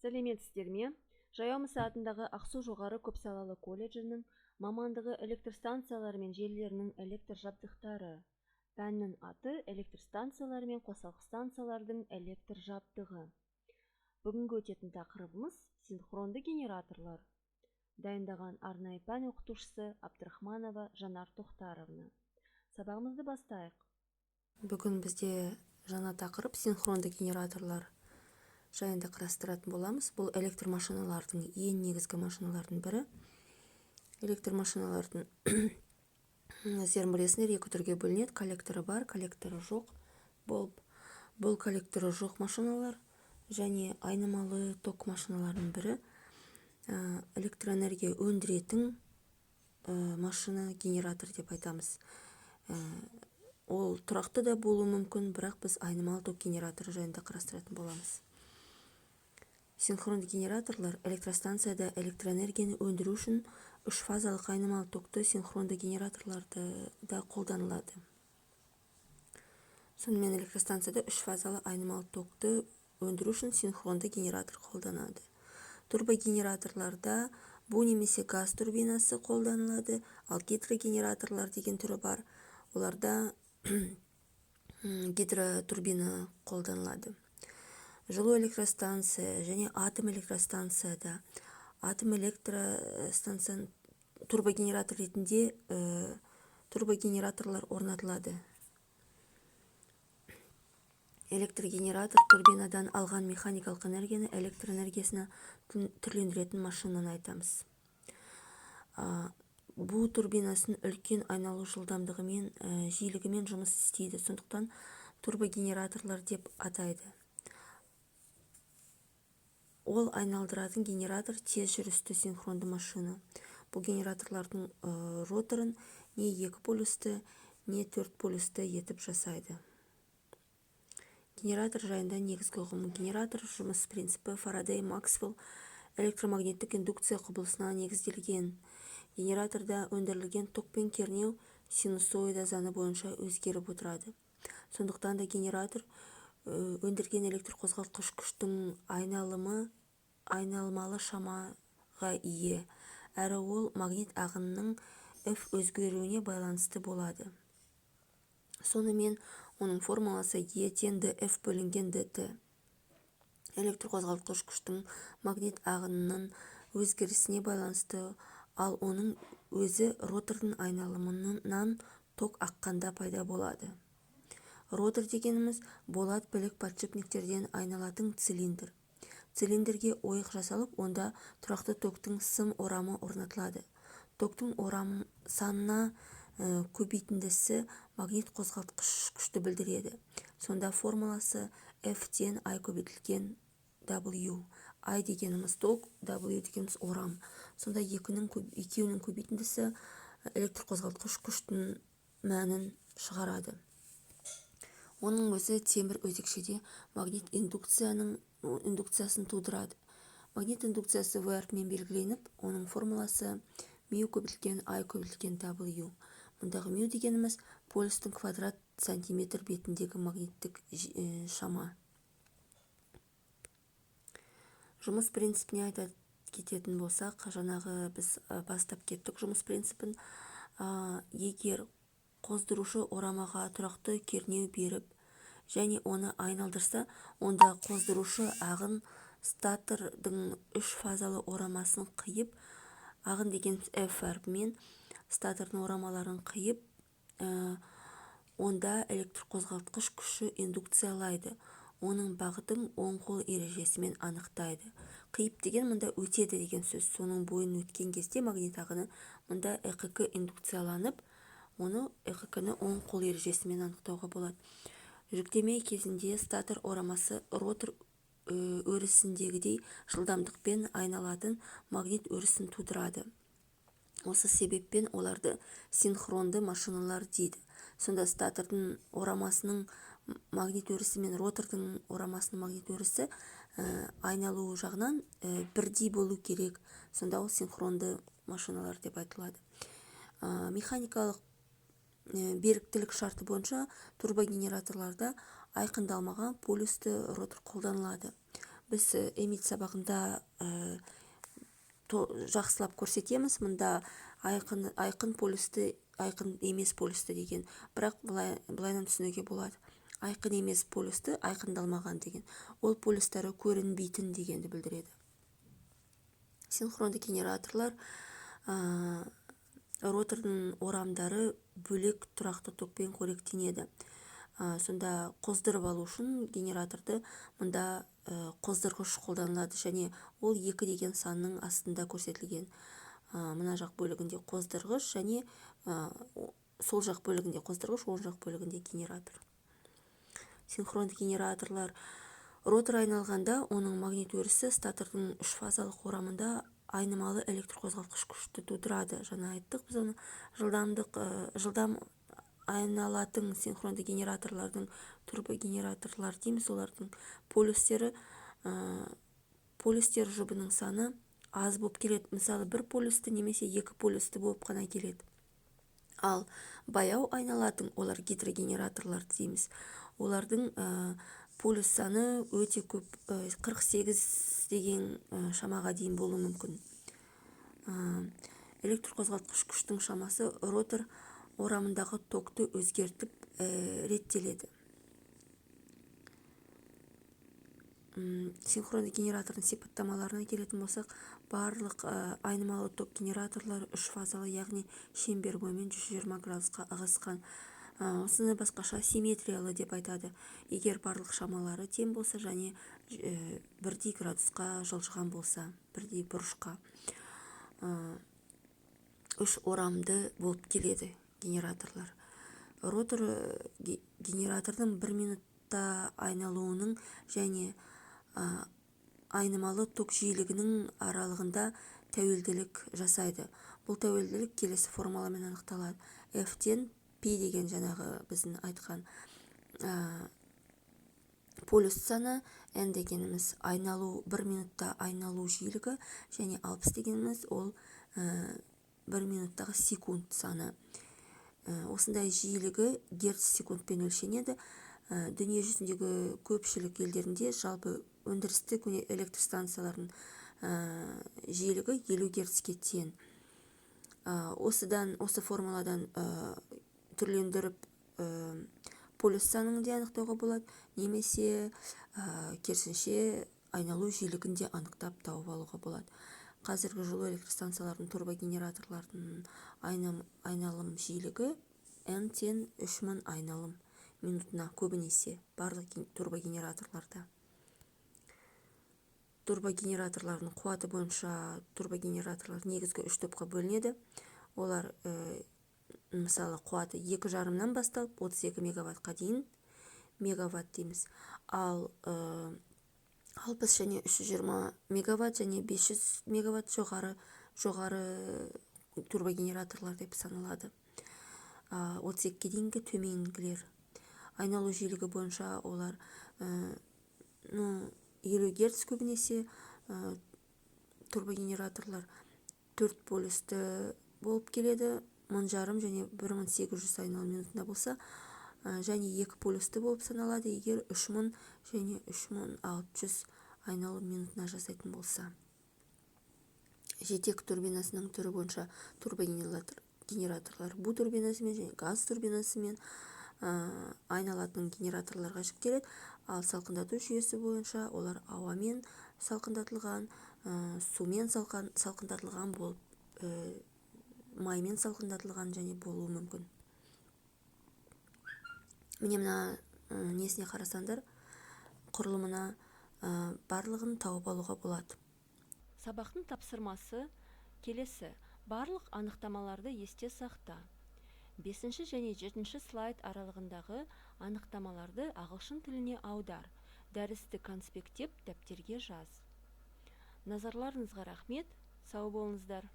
Сәлеметсіздер ме? Жаяумысы атындағы Ақсу жоғары көпсалалы колледжінің мамандығы электр станциялары мен желілерінің электр жабдықтары. Пәннің аты электр станциялары мен қосалқы станциялардың электр жабдығы. Бүгінгі өтетін тақырыбымыз синхронды генераторлар. Дайындаған арнайы пән оқытушысы Абдрахманова Жанар Тоқтаровна. Сабағымызды бастайық. Бүгін бізде жаңа тақырып синхронды генераторлар жайында қарастыратын боламыз. Бұл электр машиналардың ең негізгі машиналардың бірі. Электр машиналардың сіздер білесіңдер, екі түрге бөлінеді. Коллекторы бар, коллекторы жоқ. Бұл коллекторы жоқ машиналар және айнымалы ток машиналардың бірі. Электроэнергия өндіретін машина, генератор деп айтамыз. Ол тұрақты да болуы мүмкін, бірақ біз айнымалы ток генераторы жайында қарастыратын боламыз. Синхронды генераторлар электростанцияда электроэнергияны өндіру үшін үш фазалық айнымалы токты синхронды генераторларды да қолданылады. Сонымен электростанцияда үш фазалы айнымалы токты өндіру үшін синхронды генератор қолданады. Турбогенераторларда бу немесе газ турбинасы қолданылады, ал гидрогенераторлар деген түрі бар. Оларда гидротурбина қолданылады. Жылу электростанция және атом электростанцияда атом электростанцияның турбогенератор ретінде турбогенераторлар орнатылады. Электрогенератор турбинадан алған механикалық энергияны электр энергиясына түрлендіретін машинаны айтамыз. Бұл турбинасын үлкен айналу жылдамдығымен, жиілігімен жұмыс істейді. Сондықтан турбогенераторлар деп атайды. Ол айналдыратын генератор тез жүрісті синхронды машина. Бұл генераторлардың роторын не екі полюсті, не төрт полюсті етіп жасайды. Генератор жайында негізгі ұғым. Генератор жұмыс принципі Фарадей Максвелл электромагниттік индукция құбылысына негізделген. Генераторда өндірілген ток пен кернеу синусоида заңы бойынша өзгеріп отырады. Сондықтан да генератор өндірген электр қозғалтқыш күштің айналмалы шамаға ие, әрі ол магнит ағынының F өзгеруіне байланысты болады. Сонымен оның формуласы E тең dF бөлінген dt. Электр қозғалтқыш күштің магнит ағынының өзгерісіне байланысты, ал оның өзі ротордың айналымынан ток аққанда пайда болады. Ротор дегеніміз болат білік подшипниктерден айналатын цилиндр. Цилиндрге ойық жасалып, онда тұрақты токтың сым орамы орнатылады. Токтың орам санына көбейтіндісі магнит қозғалтқыш күшті білдіреді. Сонда формуласы F тең I көбейтілген W. I дегеніміз ток, W дегеніміз орам. Сонда екеуінің көбейтіндісі электр қозғалтқыш күштің мәнін шығарады. Оның өзі темір өзекшеде магнит индукциясын тудырады. Магнит индукциясы V әрпімен белгіленіп, оның формуласы μ көбейтілген I көбейтілген W. Мұндағы μ дегеніміз полюстің квадрат сантиметр бетіндегі магниттік шама. Жұмыс принципіне айта кететін болсақ, жаңағы біз бастап кеттік жұмыс принципін. Егер қоздырушы орамаға тұрақты кернеу беріп және оны айналдырса, онда қоздырушы ағын статордың үш фазалы орамасын қиып, ағын деген F әрпімен статордың орамаларын қиып, онда электр қозғалтқыш күші индукциялайды. Оның бағытын оң қол ережесімен анықтайды. Қиып деген мұнда өтеді деген сөз. Соның бойын өткен кезде магнит ағыны мұнда ЭКК индукцияланып, оны ЭКК-ны оң қол ережесімен анықтауға болады. Жүктеме кезінде статор орамасы ротор өрісіндегідей жылдамдықпен айналатын магнит өрісін тудырады. Осы себеппен оларды синхронды машиналар дейді. Сонда статордың орамасының магнит өрісі мен ротордың орамасының магнит өрісі айналу жағынан бірдей болу керек. Сонда ол синхронды машиналар деп айтылады. Механикалық беріктілік шарты бойынша турбогенераторларда айқындалмаған полюсті ротор қолданылады. біз эмит сабағында жақсылап көрсетеміз. Мұнда айқын полюсті, айқын емес полюсті деген, бірақ былайынан түсінуге болады. Айқын емес полюсті айқындалмаған деген. Ол полюстары көрінбейтін дегенді білдіреді. Синхронды генераторлар ротордың орамдары бөлек тұрақты токпен қоректенеді. Сонда қоздырып алу үшін генераторды мұнда қоздырғыш қолданылады, және ол 2 деген санның астында көрсетілген. Мына жақ бөлігінде қоздырғыш, және сол жақ бөлігінде қоздырғыш, оң жақ бөлігінде генератор. Синхронды генераторлар ротор айналғанда оның магнит өрісі статордың 3 фазалық орамында айнымалы электр қозғалтқыш күшті тудырады. Жаңа айттық, біз оны жылдам айналатын синхронды генераторлардың турбогенераторлар дейміз. Олардың полюстері жұбының саны аз болып келеді. Мысалы, бір полюсті немесе 2 полюсті болып қана келеді. Ал баяу айналатын, олар гидрогенераторлар дейміз. Олардың полюс саны өте көп, 48 деген шамаға дейін болуы мүмкін. Электр қозғалтқыш күштің шамасы ротор орамындағы токты өзгертіп реттеледі. Синхронды генератордың сипаттамаларына келетін болсақ, барлық айнымалы ток генераторлары 3 фазалы, яғни шеңбер бойымен 120 градусқа ығысқан. Осыны басқаша симметриялы деп айтады. Егер барлық шамалары тең болса, және бірдей градусқа жылжыған болса, бірдей бұрышқа. 3 орамды болып келеді генераторлар. Ротор генератордың 1 минутта айналуының және айнымалы ток жиілігінің аралығында тәуелділік жасайды. Бұл тәуелділік келесі формуламен анықталады. F-тен P деген жаңағы біздің айтқан полюс саны, N дегеніміз 1 минутта айналу жиілігі, және 60 дегеніміз ол 1 минуттағы секунд саны. Осындай жиілігі герц секундпен өлшенеді. Дүние жүзіндегі көпшілік елдерінде жалпы өндірістік электр станциялардың жиілігі 50 герцке тең. Осы формуладан түрлендіріп полюс санын де анықтауға болады, немесе керісінше айналу жиілігін де анықтап тауып алуға болады. Қазіргі жылу электр станциялардың турбогенераторлардың айналым жиілігі N тең 3000 айналым минутына, көбінесе барлық турбогенераторларда. Турбогенераторлардың қуаты бойынша турбогенераторлар негізгі 3 топқа бөлінеді. Олар мысалы қуаты 2,5-нан басталып 32 мегаваттқа дейін мегаватт дейміз. Ал 60 және 320 мегаватт және 500 мегаватт жоғары турбогенераторлар деп саналады. 32-ке дейінгі төменгілер. Айналу жиілігі бойынша олар 50 герц көбінесе турбогенераторлар 4 полюсті болып келеді. 1000 және 1800 айналу минутында болса, және 2 полюсті болып саналады, егер 3000 және 3600 айналу минутына жасайтын болса. Жетек турбинасының түрі бойынша турбогенераторлар бу турбинасымен және газ турбинасымен айналатын генераторларға жіктеледі. Ал салқындату жүйесі бойынша олар ауамен салқындатылған, сумен салқындатылған болып, маймен салқындатылған және болуы мүмкін. Міне мына несіне қарасаңдар, құрылымына барлығын тауып алуға болады. Сабақтың тапсырмасы келесі: барлық анықтамаларды есте сақта. 5 және 7 слайд аралығындағы анықтамаларды ағылшын тіліне аудар. Дәрісті конспекттеп дәптерге жаз. Назарларыңызға рахмет. Сау болыңыздар.